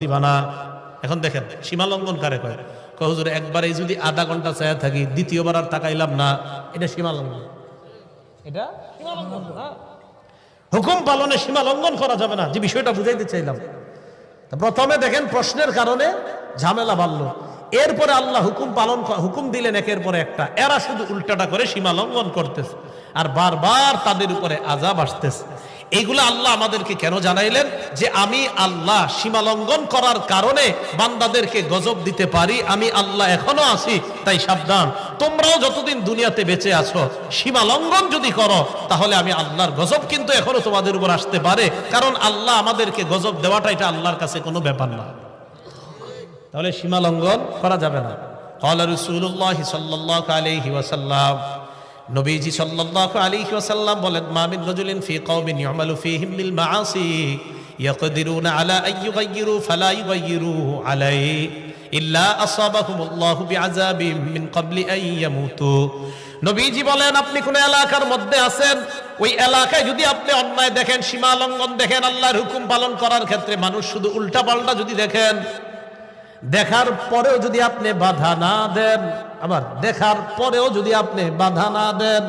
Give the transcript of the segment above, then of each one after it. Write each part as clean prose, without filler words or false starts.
দিবানা। এখন দেখেন সীমা লঙ্ঘন কারে কয়? হুজুর একবারে যদি আধা ঘন্টা চায়া থাকি দ্বিতীয়বার আর তাকাইলাম না, এটা সীমা লঙ্ঘন। এটা সীমা লঙ্ঘন না। হুকুম পালনে সীমা লঙ্ঘন করা যাবে না, যে বিষয়টা বুঝাইতে চাইলাম। প্রথমে দেখেন প্রশ্নের কারণে ঝামেলা বাড়লো, এরপরে আল্লাহ হুকুম দিলেন একের পরে একটা। এরা শুধু উল্টাটা করে সীমা লঙ্ঘন করতেছে আর বারবার তাদের উপরে আযাব আসতেছে। এইগুলো আল্লাহ আমাদেরকে কেন জানাইলেন? যে আমি আল্লাহ সীমা লঙ্ঘন করার কারণে বান্দাদেরকে গজব দিতে পারি, আমি আল্লাহ এখনো আছি। তাই সাবধান, তোমরাও যতদিন দুনিয়াতে বেঁচে আছো সীমা লঙ্ঘন যদি করো তাহলে আমি আল্লাহর গজব কিন্তু এখনো তোমাদের উপর আসতে পারে। কারণ আল্লাহ আমাদেরকে গজব দেওয়াটা এটা আল্লাহর কাছে কোনো ব্যাপার না। তাহলে সীমা লঙ্ঘন করা যাবে না। ক্বালা রাসূলুল্লাহ সাল্লাল্লাহু আলাইহি ওয়াসাল্লাম, নবীজি সাল্লাল্লাহু আলাইহি ওয়াসাল্লাম বলেন, মা মিন রাজুলিন ফি কওমিন ইউমালু ফীহিম বিল মাআসি ইয়াকদিরুনা আলা আন ইউগাইয়িরু ফালা ইউগাইয়িরু আলাইহি ইল্লা আসাবাহুমুল্লাহু বিআযাবিন মিন ক্বাবলি আন ইয়ামুতু। নবীজি বলেন, আপনি কোন এলাকার মধ্যে আছেন, ওই এলাকায় যদি আপনি অন্যায় দেখেন, সীমা লঙ্ঘন দেখেন, আল্লাহর হুকুম পালন করার ক্ষেত্রে মানুষ শুধু উল্টা পাল্টা যদি দেখেন, দেখার পরেও যদি আপনি বাধা না দেন, আবার দেখার পরেও যদি আপনি বাধা না দেন,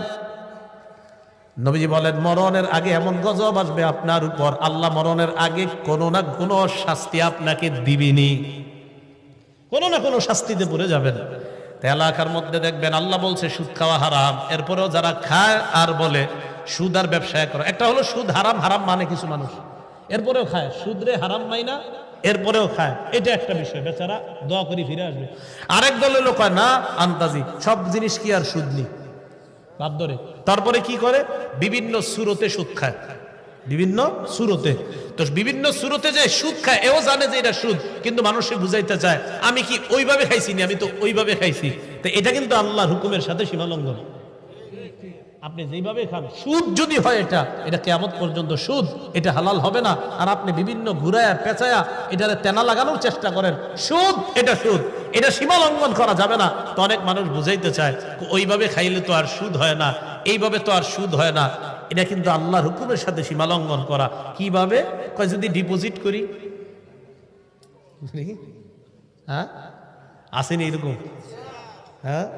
নবীজি বলেন মরণের আগে এমন গজব আসবে আপনার উপর, আল্লাহ মরণের আগে কোনো না কোনো শাস্তি আপনাকে দিবেনি, কোনো না কোনো শাস্তিতে পড়ে যাবেন। এলাকার মধ্যে দেখবেন আল্লাহ বলছে সুদ খাওয়া হারাম, এরপরেও যারা খায় আর বলে সুদ আর ব্যবসায় করো। একটা হলো সুদ হারাম, হারাম মানে কিছু মানুষ, এরপরেও খায়, সুদরে হারাম মাইনা এরপরেও খায়, এটা একটা বিষয়, বেচারা দোয়া করি ফিরে আসবে। আরেক দলের লোক হয় না আন্তাজি, সব জিনিস কি আর সুদ নি বাদ ধরে, তারপরে কি করে বিভিন্ন সুরতে সুদ খায়, বিভিন্ন সুরতে। তো বিভিন্ন সুরতে যে সুদ খায়, এও জানে যে এটা সুদ, কিন্তু মানুষকে বুঝাইতে চায় আমি কি ওইভাবে খাইছি নি, আমি তো ওইভাবে খাইছি। তো এটা কিন্তু আল্লাহর হুকুমের সাথে সীমা লঙ্ঘন। আপনি যেইভাবে খান, সুদ যদি হয় এটা কিয়ামত পর্যন্ত সুদ, এটা হালাল হবে না। আর আপনি বিভিন্ন ঘুরায়া পেঁচায়া এটারে তেনা লাগানোর চেষ্টা করেন, সুদ, এটা সুদ, এটা সীমা লঙ্ঘন করা যাবে না। তো অনেক মানুষ বুঝাইতে চায় ওইভাবে খাইলে তো আর সুদ হয় না, এইভাবে তো আর সুদ হয় না। এটা কিন্তু আল্লাহর হুকুমের সাথে সীমা লঙ্ঘন করা। কিভাবে? কয় যদি ডিপোজিট করি, হ্যাঁ আসেনি এরকম, হ্যাঁ।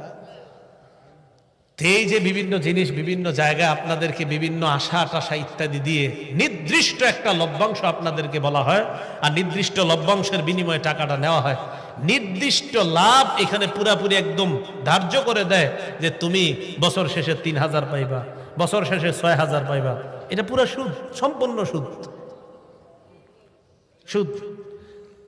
এই যে বিভিন্ন জিনিস বিভিন্ন জায়গায় আপনাদেরকে বিভিন্ন আশা টাশা ইত্যাদি দিয়ে নির্দিষ্ট একটা লভ্যাংশ আপনাদেরকে বলা হয়, আর নির্দিষ্ট লভ্যাংশের বিনিময়ে টাকাটা নেওয়া হয়। নির্দিষ্ট লাভ এখানে পুরাপুরি একদম ধার্য করে দেয় যে তুমি বছর শেষে ৩,০০০ পাইবা, বছর শেষে ৬,০০০ পাইবা। এটা পুরো সুদ, সম্পূর্ণ সুদ, সুদ।